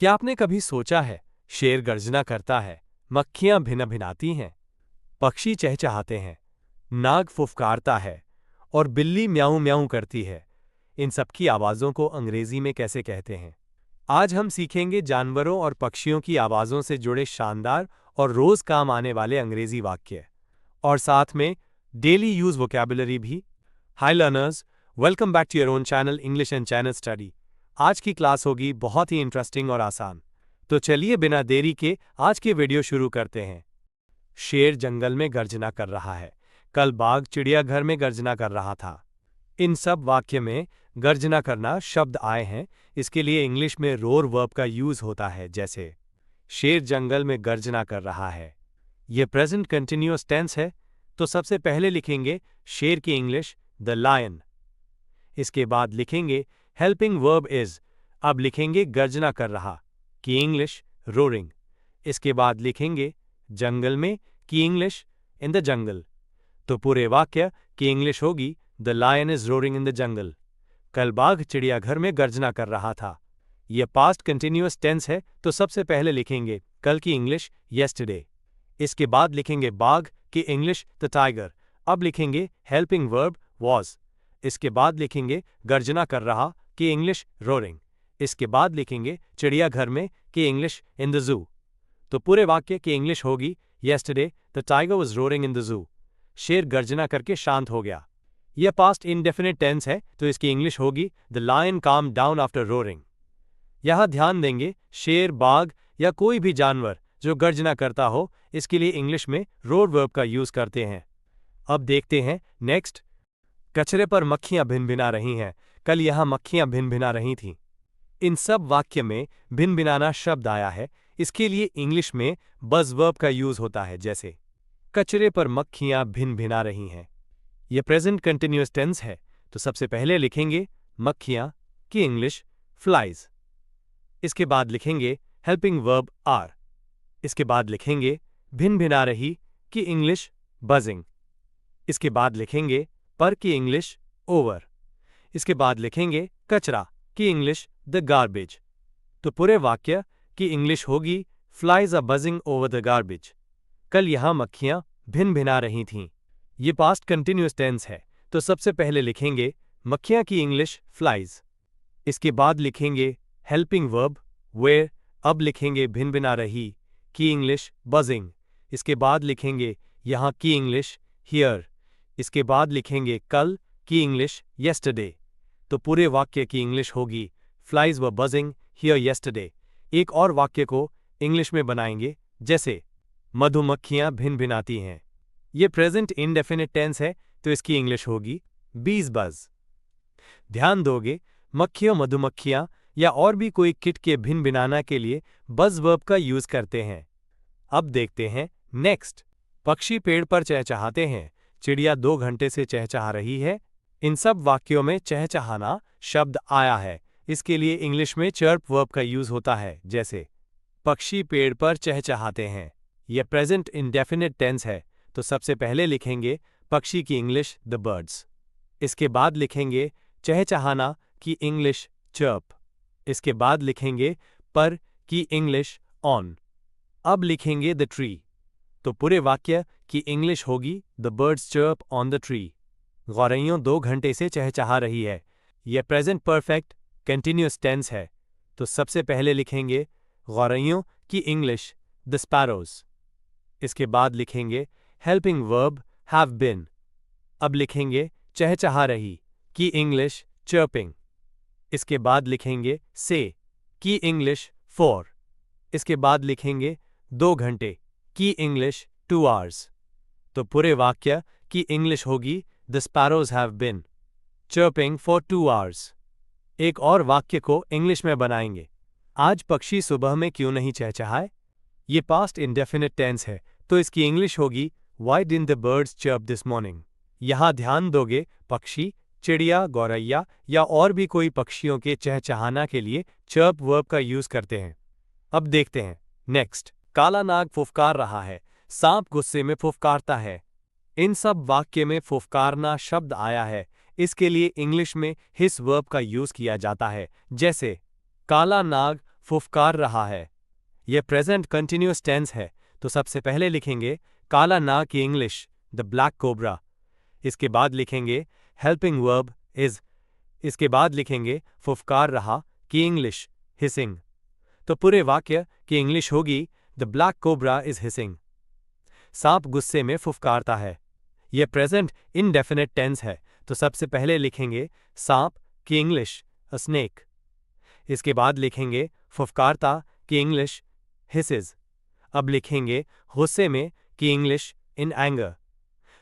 क्या आपने कभी सोचा है, शेर गर्जना करता है, मक्खियां भिनभिनाती हैं, पक्षी चहचहाते हैं, नाग फुफकारता है और बिल्ली म्याऊं म्याऊं करती है। इन सबकी आवाज़ों को अंग्रेजी में कैसे कहते हैं? आज हम सीखेंगे जानवरों और पक्षियों की आवाज़ों से जुड़े शानदार और रोज़ काम आने वाले अंग्रेजी वाक्य, और साथ में डेली यूज़ वोकैबुलरी भी। Hi learners, welcome back to your own channel English and channel study. आज की क्लास होगी बहुत ही इंटरेस्टिंग और आसान। तो चलिए बिना देरी के आज के वीडियो शुरू करते हैं। शेर जंगल में गर्जना कर रहा है, कल बाघ चिड़ियाघर में गर्जना कर रहा था। इन सब वाक्य में गर्जना करना शब्द आए हैं। इसके लिए इंग्लिश में रोर वर्ब का यूज होता है, जैसे शेर जंगल में गर्जना कर रहा है। यह प्रेजेंट कंटिन्यूअस टेंस है, तो सबसे पहले लिखेंगे शेर की इंग्लिश द लायन। इसके बाद लिखेंगे हेल्पिंग वर्ब इज। अब लिखेंगे गर्जना कर रहा की इंग्लिश रोरिंग। इसके बाद लिखेंगे जंगल में की इंग्लिश इन द जंगल। तो पूरे वाक्य की इंग्लिश होगी the lion is roaring in the jungle. कल बाघ चिड़ियाघर में गर्जना कर रहा था। यह पास्ट कंटिन्यूअस टेंस है, तो सबसे पहले लिखेंगे कल की इंग्लिश येस्टरडे। इसके बाद लिखेंगे बाघ की इंग्लिश द टाइगर। अब लिखेंगे हेल्पिंग वर्ब वॉज। इसके बाद लिखेंगे गर्जना कर रहा की इंग्लिश रोरिंग। इसके बाद लिखेंगे चिड़ियाघर में की इंग्लिश इन द जू। तो पूरे वाक्य की इंग्लिश होगी yesterday the tiger was roaring in the zoo. शेर गर्जना करके शांत हो गया। यह पास्ट इंडेफिनिट टेंस है, तो इसकी इंग्लिश होगी the lion calm down after roaring. यहां ध्यान देंगे शेर, बाघ या कोई भी जानवर जो गर्जना करता हो, इसके लिए इंग्लिश में रोर वर्ब का यूज करते हैं। अब देखते हैं नेक्स्ट। कचरे पर मक्खियां भिनभिना रही हैं, कल यहां मक्खियां भिनभिना रही थीं। इन सब वाक्य में भिनभिनाना शब्द आया है। इसके लिए इंग्लिश में बज वर्ब का यूज होता है, जैसे कचरे पर मक्खियां भिनभिना रही हैं। यह प्रेजेंट कंटिन्यूअस टेंस है, तो सबसे पहले लिखेंगे मक्खियां की इंग्लिश फ्लाइज। इसके बाद लिखेंगे हेल्पिंग वर्ब आर। इसके बाद लिखेंगे भिनभिना रही की इंग्लिश बजिंग। इसके बाद लिखेंगे पर की इंग्लिश ओवर। इसके बाद लिखेंगे कचरा की इंग्लिश द गार्बेज। तो पूरे वाक्य की इंग्लिश होगी flies are buzzing over the garbage. कल यहां मक्खियां भिनभिना रही थीं। ये पास्ट कंटिन्यूअस टेंस है, तो सबसे पहले लिखेंगे मक्खियां की इंग्लिश फ्लाइज। इसके बाद लिखेंगे हेल्पिंग वर्ब वेयर। अब लिखेंगे भिनभिना रही की इंग्लिश बजिंग। इसके बाद लिखेंगे यहां की इंग्लिश हियर। इसके बाद लिखेंगे कल की इंग्लिश येस्टरडे। तो पूरे वाक्य की इंग्लिश होगी flies were buzzing here yesterday. एक और वाक्य को इंग्लिश में बनाएंगे, जैसे मधुमक्खियां भिनभिनाती हैं। ये प्रेजेंट इंडेफिनिट टेंस है, तो इसकी इंग्लिश होगी बीज बज। ध्यान दोगे मक्खियों, मधुमक्खियां या और भी कोई किट के भिनभिनाना के लिए बज वर्ब का यूज करते हैं। अब देखते हैं नेक्स्ट। पक्षी पेड़ पर चहचहाते हैं, चिड़िया 2 घंटे से चहचहा रही है। इन सब वाक्यों में चहचहाना शब्द आया है। इसके लिए इंग्लिश में चर्प वर्ब का यूज होता है, जैसे पक्षी पेड़ पर चहचहाते हैं। यह प्रेजेंट इंडेफिनिट टेंस है, तो सबसे पहले लिखेंगे पक्षी की इंग्लिश द बर्ड्स। इसके बाद लिखेंगे चहचहाना की इंग्लिश चर्प। इसके बाद लिखेंगे पर की इंग्लिश ऑन। अब लिखेंगे द ट्री। तो पूरे वाक्य की इंग्लिश होगी the birds chirp on the tree. गौरैयों 2 घंटे से चहचहा रही है। यह प्रेजेंट परफेक्ट कंटिन्यूअस टेंस है, तो सबसे पहले लिखेंगे गौरैयों की इंग्लिश द स्पैरोज। इसके बाद लिखेंगे हेल्पिंग वर्ब हैव बिन। अब लिखेंगे चहचहा रही की इंग्लिश चर्पिंग। इसके बाद लिखेंगे से की इंग्लिश फॉर। इसके बाद लिखेंगे 2 घंटे की इंग्लिश 2 आवर्स। तो पूरे वाक्य की इंग्लिश होगी the sparrows have been chirping for 2 hours. एक और वाक्य को इंग्लिश में बनाएंगे, आज पक्षी सुबह में क्यों नहीं चहचहाए। ये पास्ट इंडेफिनिट टेंस है, तो इसकी इंग्लिश होगी why didn't the birds chirp this morning. यहां ध्यान दोगे पक्षी, चिड़िया, गौरैया या और भी कोई पक्षियों के चहचहाना के लिए चर्प वर्ब का यूज करते हैं। अब देखते हैं नेक्स्ट। काला नाग फुफकार रहा है, सांप गुस्से में फुफकारता है। इन सब वाक्य में फुफकारना शब्द आया है। इसके लिए इंग्लिश में हिस वर्ब का यूज किया जाता है, जैसे काला नाग फुफकार रहा है। यह प्रेजेंट कंटिन्यूअस टेंस है, तो सबसे पहले लिखेंगे काला नाग की इंग्लिश द ब्लैक कोबरा। इसके बाद लिखेंगे हेल्पिंग वर्ब इज। इसके बाद लिखेंगे फुफकार रहा की इंग्लिश हिसिंग। तो पूरे वाक्य की इंग्लिश होगी the black cobra is hissing. सांप गुस्से में फुफकारता है। यह प्रेजेंट इनडेफिनेट टेंस है, तो सबसे पहले लिखेंगे सांप की इंग्लिश अ स्नेक। इसके बाद लिखेंगे फुफकारता की इंग्लिश हिसेस। अब लिखेंगे गुस्से में की इंग्लिश इन एंगर,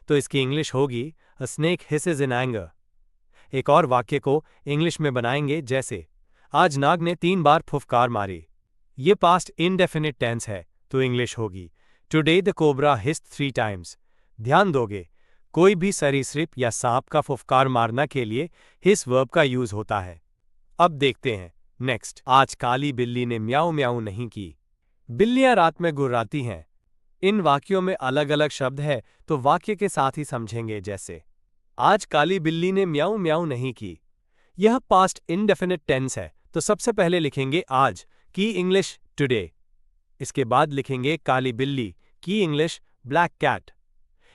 तो इसकी इंग्लिश होगी अ स्नेक हिसेस इन एंगर। एक और वाक्य को इंग्लिश में बनाएंगे जैसे आज नाग ने 3 बार फुफकार मारी। ये पास्ट इनडेफिनिट टेंस है, तो इंग्लिश होगी टुडे द कोबरा हिस्ड 3 टाइम्स। ध्यान दोगे कोई भी सरीसृप या सांप का फुफकार मारना के लिए हिस वर्ब का यूज होता है। अब देखते हैं नेक्स्ट। आज काली बिल्ली ने म्याऊं म्याऊं नहीं की। बिल्लियां रात में गुर्राती हैं। इन वाक्यों में अलग अलग शब्द है, तो वाक्य के साथ ही समझेंगे जैसे आज काली बिल्ली ने म्याऊं म्याऊं नहीं की। यह पास्ट इनडेफिनिट टेंस है, तो सबसे पहले लिखेंगे आज की इंग्लिश टुडे। इसके बाद लिखेंगे काली बिल्ली की इंग्लिश ब्लैक कैट।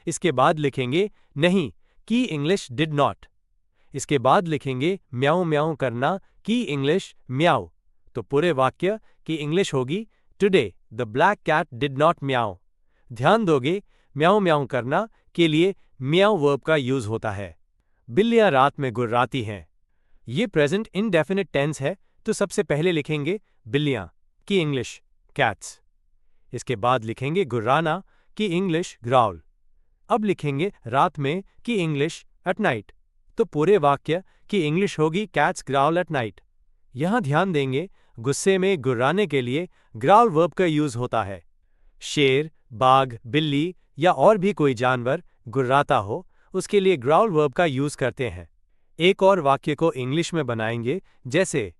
इसके बाद लिखेंगे नहीं की इंग्लिश डिड नॉट। इसके बाद लिखेंगे म्याऊं म्याऊं करना की इंग्लिश म्याऊ। तो पूरे वाक्य की इंग्लिश होगी today the black cat did not meow. ध्यान दोगे म्याऊं म्याऊं करना के लिए म्याऊ वर्ब का यूज होता है। बिल्लियां रात में गुर्राती हैं। ये प्रेजेंट इनडेफिनिट टेंस है, तो सबसे पहले लिखेंगे बिल्लियां की इंग्लिश कैट्स। इसके बाद लिखेंगे गुर्राना की इंग्लिश ग्राउल। अब लिखेंगे रात में की इंग्लिश एट नाइट, तो पूरे वाक्य की इंग्लिश होगी कैट्स ग्राउल एट नाइट। यहां ध्यान देंगे गुस्से में गुर्राने के लिए ग्राउल वर्ब का यूज होता है। शेर, बाघ, बिल्ली या और भी कोई जानवर गुर्राता हो, उसके लिए ग्राउल वर्ब का यूज करते हैं। एक और वाक्य को इंग्लिश में बनाएंगे जैसे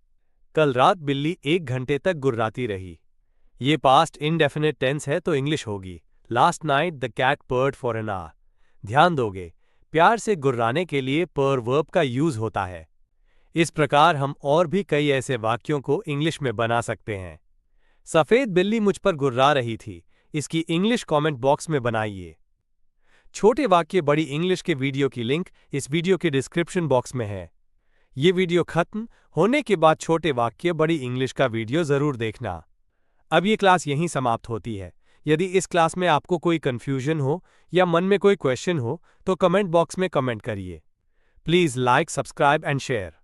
कल रात बिल्ली 1 घंटे तक गुर्राती रही। ये पास्ट इनडेफिनिट टेंस है, तो इंग्लिश होगी last night the cat purred for an hour. ध्यान दोगे प्यार से गुर्राने के लिए पर वर्ब का यूज होता है। इस प्रकार हम और भी कई ऐसे वाक्यों को इंग्लिश में बना सकते हैं। सफेद बिल्ली मुझ पर गुर्रा रही थी, इसकी इंग्लिश कमेंट बॉक्स में बनाइए। छोटे वाक्य बड़ी इंग्लिश के वीडियो की लिंक इस वीडियो के डिस्क्रिप्शन बॉक्स में है। ये वीडियो खत्म होने के बाद छोटे वाक्य बड़ी इंग्लिश का वीडियो जरूर देखना। अब ये क्लास यहीं समाप्त होती है। यदि इस क्लास में आपको कोई कंफ्यूजन हो या मन में कोई क्वेश्चन हो, तो कमेंट बॉक्स में कमेंट करिए। Please like, subscribe and share.